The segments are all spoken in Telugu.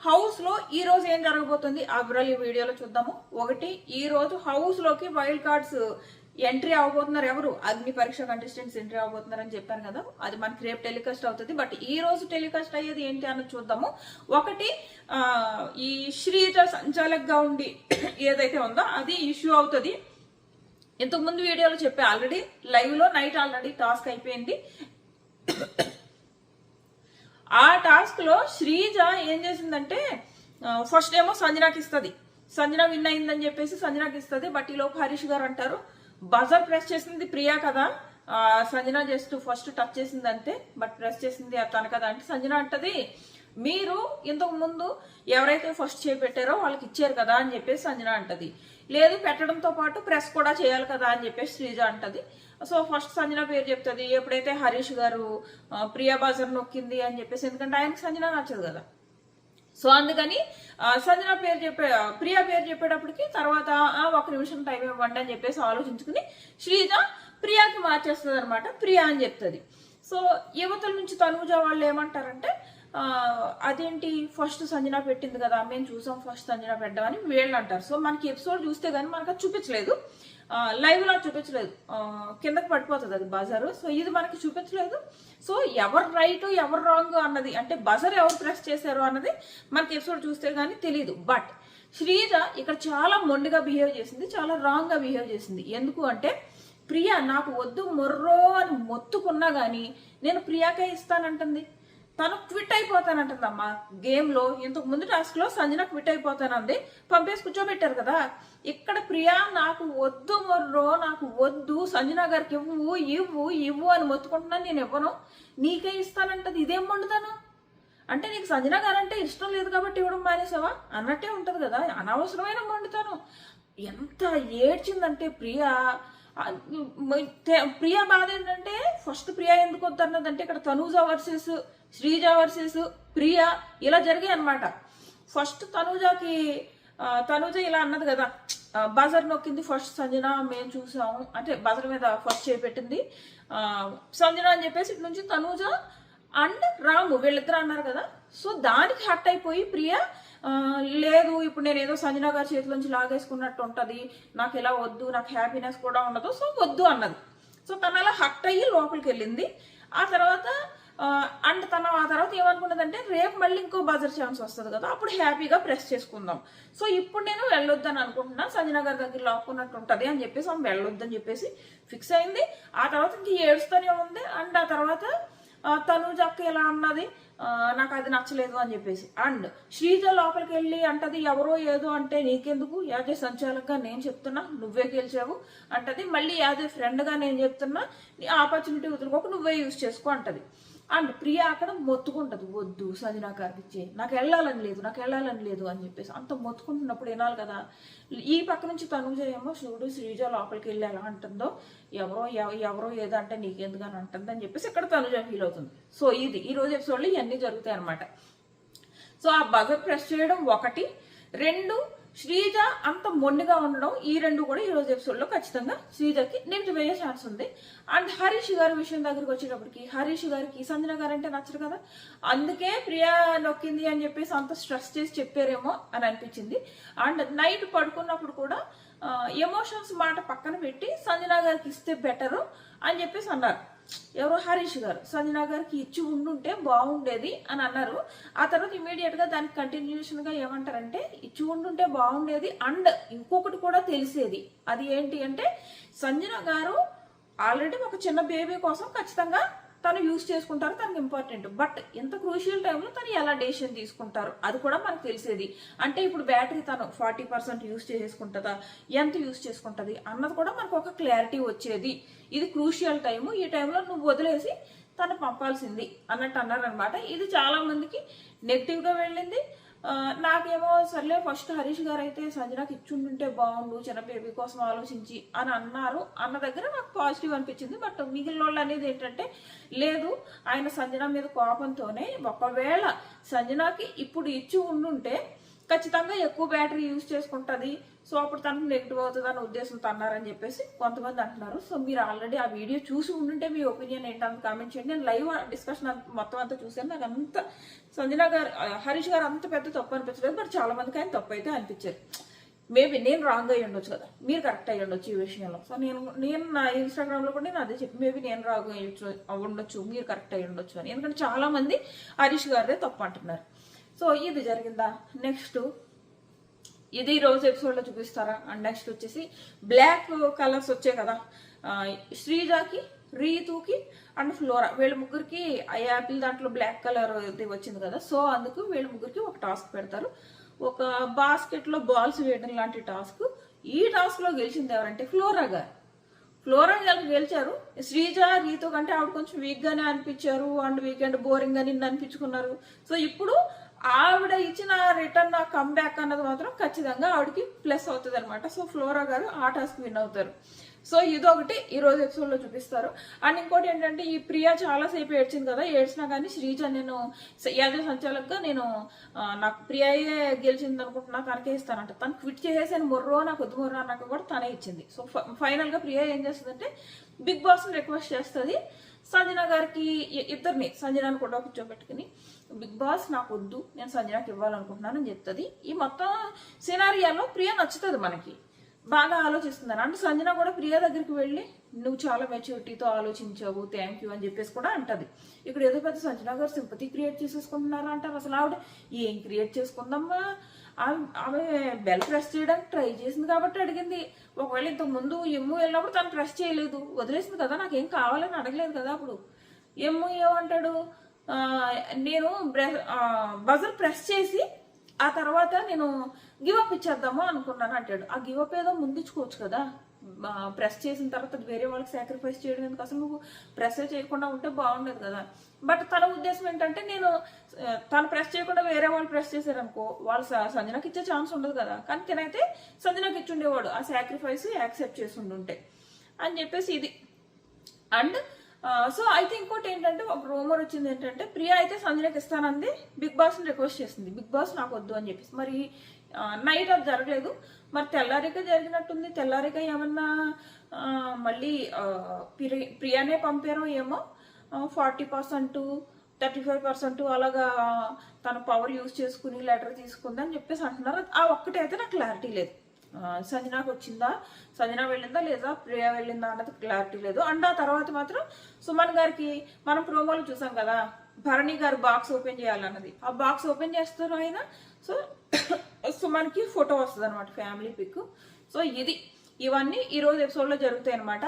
హౌస్ లో ఈ రోజు ఏం జరగబోతుంది ఆ వివరాలు ఈ వీడియోలో చూద్దాము. ఒకటి, ఈ రోజు హౌస్ లోకి వైల్డ్ కార్డ్స్ ఎంట్రీ అవబోతున్నారు. ఎవరు? అగ్ని పరీక్ష కంటెస్టెంట్స్ ఎంట్రీ అవబోతున్నారని చెప్పాను కదా, అది మనకి రేపు టెలికాస్ట్ అవుతుంది. బట్ ఈ రోజు టెలికాస్ట్ అయ్యేది ఏంటి అన్నది చూద్దాము. ఒకటి, ఈ శ్రీజ సంచాలకుగా ఉండి ఏదైతే ఉందో అది ఇష్యూ అవుతుంది. ఇంతకు ముందు వీడియోలో చెప్పే, ఆల్రెడీ లైవ్ లో నైట్ ఆల్రెడీ టాస్క్ అయిపోయింది. ఆ టాస్క్ లో శ్రీజ ఏం చేసిందంటే, ఫస్ట్ ఏమో సంజనాకి ఇస్తుంది. సంజన విన్ అయిందని చెప్పేసి సంజనాకి ఇస్తుంది. బట్ ఈ లోపు హరీష్ గారు అంటారు, బజర్ ప్రెస్ చేసింది ప్రియా కదా, సంజన జస్ట్ ఫస్ట్ టచ్ చేసింది అంతే, బట్ ప్రెస్ చేసింది తన కదా అంటే సంజన అంటది, మీరు ఇంతకు ముందు ఎవరైతే ఫస్ట్ చేపెట్టారో వాళ్ళకి ఇచ్చారు కదా అని చెప్పేసి సంజన అంటది. లేదు, పెట్టడంతో పాటు ప్రెస్ కూడా చేయాలి కదా అని చెప్పేసి శ్రీజ అంటది. సో ఫస్ట్ సంజన పేరు చెప్తుంది. ఎప్పుడైతే హరీష్ గారు ప్రియా బజర్ నొక్కింది అని చెప్పేసి, ఎందుకంటే ఆయనకి సంజన నచ్చదు కదా, సో అందుకని సంజన పేరు ప్రియా పేరు చెప్పేటప్పటికి తర్వాత ఒక నిమిషం టైం ఇవ్వండి అని చెప్పేసి ఆలోచించుకుని శ్రీజ ప్రియాకి మార్చేస్తుంది అనమాట. ప్రియా అని చెప్తుంది. సో యువతల నుంచి తనూజ వాళ్ళు ఏమంటారంటే, అదేంటి ఫస్ట్ సంజన పెట్టింది కదా, మేము చూసాం ఫస్ట్ సంజన పెట్టామని వీళ్ళు అంటారు. సో మనకి ఎపిసోడ్ చూస్తే కానీ మనకు అది చూపించలేదు, లైవ్ లో చూపించలేదు, కిందకి పడిపోతుంది అది బజారు. సో ఇది మనకి చూపించలేదు. సో ఎవరు రైట్ ఎవరు రాంగ్ అన్నది, అంటే బజర్ ఎవరు ప్రెస్ చేశారు అన్నది మనకి ఎపిసోడ్ చూస్తే కానీ తెలియదు. బట్ శ్రీజ ఇక్కడ చాలా మొండిగా బిహేవ్ చేసింది, చాలా రాంగ్ గా బిహేవ్ చేసింది. ఎందుకు అంటే, ప్రియా నాకు వద్దు మొర్రో అని మొత్తుకున్నా గానీ నేను ప్రియాకే ఇస్తానంటుంది. తను క్విట్ అయిపోతానంటుందమ్మా గేమ్ లో. ఇంతకు ముందు టాస్క్ లో సంజన క్విట్ అయిపోతానంది, పంపేసి కూర్చోబెట్టారు కదా. ఇక్కడ ప్రియా నాకు వద్దు మొర్రో, నాకు వద్దు, సంజన గారికి ఇవ్వు ఇవ్వు ఇవ్వు అని మొత్తుకుంటున్నాను, నేను ఇవ్వను, నీకే ఇస్తానంటది. ఇదేం వండుతాను అంటే, నీకు సంజన గారు అంటే ఇష్టం లేదు కాబట్టి ఇవ్వడం మానేసావా అన్నట్టే ఉంటది కదా, అనవసరమైన వండుతాను. ఎంత ఏడ్చిందంటే ప్రియా. ప్రియా బాధ ఏంటంటే, ఫస్ట్ ప్రియా ఎందుకు వద్దన్నదంటే, ఇక్కడ తనూజ వర్సెస్ శ్రీజ వర్సెస్ ప్రియా ఇలా జరిగాయి అనమాట. ఫస్ట్ తనూజ ఇలా అన్నది కదా, బజర్ నొక్కింది ఫస్ట్ సంజన, మేము చూసాము అంటే బజర్ మీద ఫస్ట్ చేపెట్టింది సంజన అని చెప్పేసి ఇటు నుంచి తనూజ అండ్ రాము వీళ్ళిద్దరు అన్నారు కదా. సో దానికి హట్ అయిపోయి ప్రియా, లేదు ఇప్పుడు నేను ఏదో సంజన గారి చేతిలోంచి లాగేసుకున్నట్టు ఉంటుంది, నాకు ఇలా వద్దు, నాకు హ్యాపీనెస్ కూడా ఉండదు, సో వద్దు అన్నది. సో తను అలా హట్ అయ్యి లోపలికి వెళ్ళింది. ఆ తర్వాత ఆ తర్వాత ఏమనుకున్నదంటే, రేపు మళ్ళీ ఇంకో బజర్ ఛాన్స్ వస్తుంది కదా, అప్పుడు హ్యాపీగా ప్రెస్ చేసుకుందాం. సో ఇప్పుడు నేను వెళ్ళొద్దని అనుకుంటున్నా, సంజన గారి దగ్గర లాక్కున్నట్టు ఉంటుంది అని చెప్పేసి ఆమె వెళ్ళొద్దని చెప్పేసి ఫిక్స్ అయింది. ఆ తర్వాత ఇంక ఏడుస్తూనే ఉంది. అండ్ ఆ తర్వాత తనూజ అక్క ఎలా అన్నది, నాకు అది నచ్చలేదు అని చెప్పేసి. అండ్ శ్రీజ లోపలికి వెళ్ళి అంటది, ఎవరో ఏదో అంటే నీకెందుకు, యాజ్ ఏ సంచాలకుగా నేను చెప్తున్నా, నువ్వే గెలిచావు అంటది. మళ్ళీ యాజ్ ఏ ఫ్రెండ్గా నేను చెప్తున్నా, నీ ఆపర్చునిటీ వదులుకోక నువ్వే యూజ్ చేసుకో అంటది. అండ్ ప్రియా అక్కడ మొత్తుకుంటది, వద్దు సంజన గారికి ఇచ్చే, నాకు వెళ్ళాలని లేదు అని చెప్పేసి. అంత మొత్తుకుంటున్నప్పుడు వినాలి కదా. ఈ పక్క నుంచి తనూజ ఏమో, చూడు శ్రీజ లోపలికి వెళ్ళి ఎలా అంటుందో, ఎవరో ఏదో అంటే నీకెందుకు అని అంటుంది అని చెప్పేసి ఇక్కడ తనూజ ఫీల్ అవుతుంది. సో ఇది ఈ రోజు ఎపిసోడ్లో ఇవన్నీ జరుగుతాయి అనమాట. సో ఆ బజర్ ప్రెస్ చేయడం ఒకటి, రెండు శ్రీజ అంత మొండిగా ఉండడం, ఈ రెండు కూడా ఈ రోజు ఎపిసోడ్ లో ఖచ్చితంగా శ్రీజకి నెగిటివ్ అయ్యే ఛాన్స్ ఉంది. అండ్ హరీష్ గారి విషయం దగ్గరికి వచ్చేటప్పటికి, హరీష్ గారికి సంజన గారు అంటే నచ్చరు కదా, అందుకే ప్రియా నొక్కింది అని చెప్పేసి అంత స్ట్రెస్ చేసి చెప్పారేమో అని అనిపించింది. అండ్ నైట్ పడుకున్నప్పుడు కూడా ఎమోషన్స్ మాట పక్కన పెట్టి సంజన గారికి ఇస్తే బెటరు అని చెప్పేసి అన్నారు. ఎవరో హరీష్ గారు సంజన గారికి ఇచ్చి ఉండుంటే బాగుండేది అని అన్నారు. ఆ తర్వాత ఇమీడియట్ గా దానికి కంటిన్యూషన్ గా ఏమంటారంటే, ఇచ్చి ఉండుంటే బాగుండేది. అండ్ ఇంకొకటి కూడా తెలిసేది, అది ఏంటి అంటే, సంజన గారు ఆల్రెడీ ఒక చిన్న బేబీ కోసం ఖచ్చితంగా తను యూజ్ చేసుకుంటారు, తనకు ఇంపార్టెంట్. బట్ ఇంత క్రూషియల్ టైంలో తను ఎలా డెసిషన్ తీసుకుంటారు అది కూడా మనకు తెలిసేది. అంటే ఇప్పుడు బ్యాటరీ తను 40% యూజ్ చేసుకుంటుందా, ఎంత యూజ్ చేసుకుంటుంది అన్నది కూడా మనకు ఒక క్లారిటీ వచ్చేది. ఇది క్రూషియల్ టైము, ఈ టైంలో నువ్వు వదిలేసి తను పంపాల్సింది అన్నట్టు అన్నారనమాట. ఇది చాలా మందికి నెగిటివ్గా వెళ్ళింది. నాకేమో సర్లే, ఫస్ట్ హరీష్ గారు అయితే సంజనాకి ఇచ్చుంటుంటే బాగుండు చిన్న బేబీ కోసం ఆలోచించి అని అన్నారు అన్న దగ్గర నాకు పాజిటివ్ అనిపించింది. బట్ మిగిలిన వాళ్ళు అనేది ఏంటంటే, లేదు ఆయన సంజన మీద కోపంతోనే, ఒకవేళ సంజనాకి ఇప్పుడు ఇచ్చి ఉండుంటే ఖచ్చితంగా ఎక్కువ బ్యాటరీ యూజ్ చేసుకుంటుంది. సో అప్పుడు తనకు నెగిటివ్ అవుతుంది అనే ఉద్దేశంతో అన్నారని చెప్పేసి కొంతమంది అంటున్నారు. సో మీరు ఆల్రెడీ ఆ వీడియో చూసి ఉండుంటే మీ ఒపీనియన్ ఏంటంత కామెంట్ చేయండి. నేను లైవ్ డిస్కషన్ మొత్తం అంతా చూసాను. నాకు అంత సంజన గారు హరీష్ గారు అంత పెద్ద తప్పు అనిపించలేదు. బట్ చాలా మందికి ఆయన తప్పు అయితే అనిపించారు. మేబీ నేను రాంగ్ అయ్యి ఉండొచ్చు కదా, మీరు కరెక్ట్ అయ్యి ఉండొచ్చు ఈ విషయంలో. సో నేను నా ఇన్స్టాగ్రామ్లో కూడా నేను అదే చెప్పి మేబీ నేను రాంగ్ ఉండొచ్చు, మీరు కరెక్ట్ అయ్యి ఉండొచ్చు అని. ఎందుకంటే చాలా మంది హరీష్ గారిదే తప్పు అంటున్నారు. సో ఇది జరిగిందా. నెక్స్ట్ ఇది ఈ రోజు ఎపిసోడ్లో చూపిస్తారా. అండ్ నెక్స్ట్ వచ్చేసి బ్లాక్ కలర్స్ వచ్చాయి కదా, శ్రీజాకి, రీతుకి అండ్ ఫ్లోరా, వీళ్ళ ముగ్గురికి ఆ యాపిల్ దాంట్లో బ్లాక్ కలర్ వచ్చింది కదా. సో అందుకు వీళ్ళ ముగ్గురికి ఒక టాస్క్ పెడతారు, ఒక బాస్కెట్లో బాల్స్ వేయడం లాంటి టాస్క్. ఈ టాస్క్లో గెలిచింది ఎవరంటే ఫ్లోరా గారు. ఫ్లోరా గారు గెలిచారు. శ్రీజ రీతు కంటే ఆవిడ కొంచెం వీక్గానే అనిపించారు అండ్ వీకెండ్ బోరింగ్ అని అనిపించుకున్నారు. సో ఇప్పుడు ఆవిడ ఇచ్చిన రిటర్న్ కమ్బ్యాక్ అన్నది మాత్రం ఖచ్చితంగా ఆవిడకి ప్లస్ అవుతుంది అనమాట. సో ఫ్లోరా గారు ఆ టాస్క్ విన్ అవుతారు. సో ఇదొకటి ఈ రోజు ఎపిసోడ్లో చూపిస్తారు. అండ్ ఇంకోటి ఏంటంటే ఈ ప్రియా చాలాసేపు ఏడ్చింది కదా, ఏడ్చినా కానీ శ్రీజ నేను యాద సంచాలకుగా నేను నాకు ప్రియాయే గెలిచింది అనుకుంటున్నా, తనకే ఇస్తానంట. తను క్విట్ చేసేసాను మొర్రో నాకు వద్దు మొర్రో అన్నాక కూడా తనే ఇచ్చింది. సో ఫైనల్గా ప్రియా ఏం చేస్తుందంటే బిగ్ బాస్ని రిక్వెస్ట్ చేస్తుంది సంజన గారికి, ఇద్దరిని సంజనాని కూడా కూర్చోబెట్టుకుని బిగ్ బాస్ నాకు వద్దు, నేను సంజనాకి ఇవ్వాలనుకుంటున్నాను అని చెప్తుంది. ఈ మొత్తం సినారియాలో ప్రియా నచ్చుతుంది, మనకి బాగా ఆలోచిస్తున్నారు. అంటే సంజన కూడా ప్రియా దగ్గరికి వెళ్ళి నువ్వు చాలా మెచ్యూరిటీతో ఆలోచించావు, థ్యాంక్ యూ అని చెప్పేసి కూడా అంటది. ఇక్కడ ఏదో పెద్ద సంజన గారు సింపతి క్రియేట్ చేసేసుకుంటున్నారు అంటారు. అసలు ఆవిడ ఏం క్రియేట్ చేసుకుందామా, ఆమె బెల్ ప్రెస్ చేయడానికి ట్రై చేసింది కాబట్టి అడిగింది. ఒకవేళ ఇంతకు ముందు ఎమ్ము వెళ్ళినప్పుడు తను ప్రెస్ చేయలేదు, వదిలేసింది కదా, నాకేం కావాలని అడగలేదు కదా. అప్పుడు ఎమ్ము ఏమంటాడు, నేను బజర్ ప్రెస్ చేసి ఆ తర్వాత నేను గివప్ ఇచ్చేద్దాము అనుకున్నాను అంటాడు. ఆ గివప్ ఏదో ముందుచ్చుకోవచ్చు కదా, ప్రెస్ చేసిన తర్వాత వేరే వాళ్ళకి సాక్రిఫైస్ చేయడం ఎందుకు, అసలు నువ్వు ప్రెస్ చేయకుండా ఉంటే బాగుండేది కదా. బట్ తన ఉద్దేశం ఏంటంటే నేను తను ప్రెస్ చేయకుండా వేరే వాళ్ళు ప్రెస్ చేశారనుకో వాళ్ళు సంజనకి ఇచ్చే ఛాన్స్ ఉండదు కదా, కానీ తినైతే సంజనకి ఇచ్చి ఉండేవాడు ఆ సాక్రిఫైస్ యాక్సెప్ట్ చేసి ఉండుంటే అని చెప్పేసి ఇది. అండ్ సో అయితే ఇంకోటి ఏంటంటే ఒక రూమర్ వచ్చింది ఏంటంటే ప్రియా అయితే సంజనకి ఇస్తానంది, బిగ్ బాస్ని రిక్వెస్ట్ చేసింది, బిగ్ బాస్ నాకు వద్దు అని చెప్పేసి. మరి నైట్ అది జరగలేదు, మరి తెల్లారిక జరిగినట్టుంది. తెల్లారిక ఏమన్నా మళ్ళీ ప్రియానే పంపారో ఏమో, 40%, 35% అలాగా తన పవర్ యూజ్ చేసుకుని లెటర్ తీసుకుంది అని చెప్పేసి అంటున్నారు. ఆ ఒక్కటైతే నాకు క్లారిటీ లేదు, సంజనాకు వచ్చిందా, సంజన వెళ్ళిందా లేదా ప్రియా వెళ్ళిందా అన్నది క్లారిటీ లేదు. అండ్ ఆ తర్వాత మాత్రం సుమన్ గారికి మనం ప్రోమోలు చూసాం కదా, భరణి గారు బాక్స్ ఓపెన్ చేయాలన్నది, ఆ బాక్స్ ఓపెన్ చేస్తారు ఆయన. సో సుమన్కి ఫోటో వస్తుంది అనమాట, ఫ్యామిలీ పిక్. సో ఇవన్నీ ఈ రోజు ఎపిసోడ్లో జరుగుతాయి అనమాట.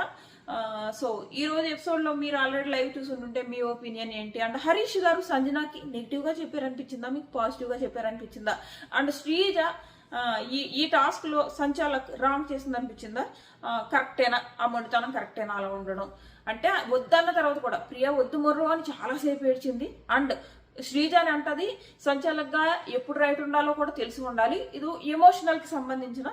సో ఈ రోజు ఎపిసోడ్లో మీరు ఆల్రెడీ లైవ్ చూసుంటుంటే మీ ఒపీనియన్ ఏంటి. అండ్ హరీష్ గారు సంజనాకి నెగిటివ్గా చెప్పారనిపించిందా, మీకు పాజిటివ్గా చెప్పారనిపించిందా. అండ్ శ్రీజ ఈ టాస్క్ లో సంచాలక్ రాంగ్ చేసింది అనిపించిందా, కరెక్టేనా, ఆ మొండితనం కరెక్టేనా అలా ఉండడం. అంటే వద్దన్న తర్వాత కూడా ప్రియా వద్దు మొర్రు అని చాలాసేపు ఏడ్చింది. అండ్ శ్రీజాని అంటది సంచాలక్ గా ఎప్పుడు రైట్ ఉండాలో కూడా తెలిసి ఉండాలి, ఇది ఎమోషనల్ కి సంబంధించిన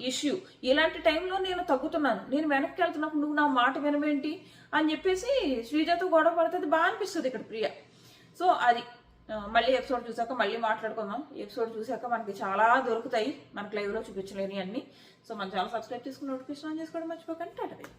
ఇష్యూ. ఇలాంటి టైంలో నేను తగ్గుతున్నాను, నేను వెనక్కి వెళ్తున్నప్పుడు నువ్వు నా మాట వినవేంటి అని చెప్పేసి శ్రీజాతో గొడవ పడుతుంది. బాగా అనిపిస్తుంది ఇక్కడ ప్రియా. సో అది మళ్ళీ ఎపిసోడ్ చూసాక మళ్ళీ మాట్లాడుకుందాం. ఎపిసోడ్ చూసాక మనకి చాలా దొరుకుతాయి, మనకి లైవ్లో చూపించలేని అన్ని. సో మన ఛానల్ సబ్స్క్రైబ్ చేసుకుని నోటిఫికేషన్ ఆన్ చేసుకోవడం మర్చిపోకండి. టాటా.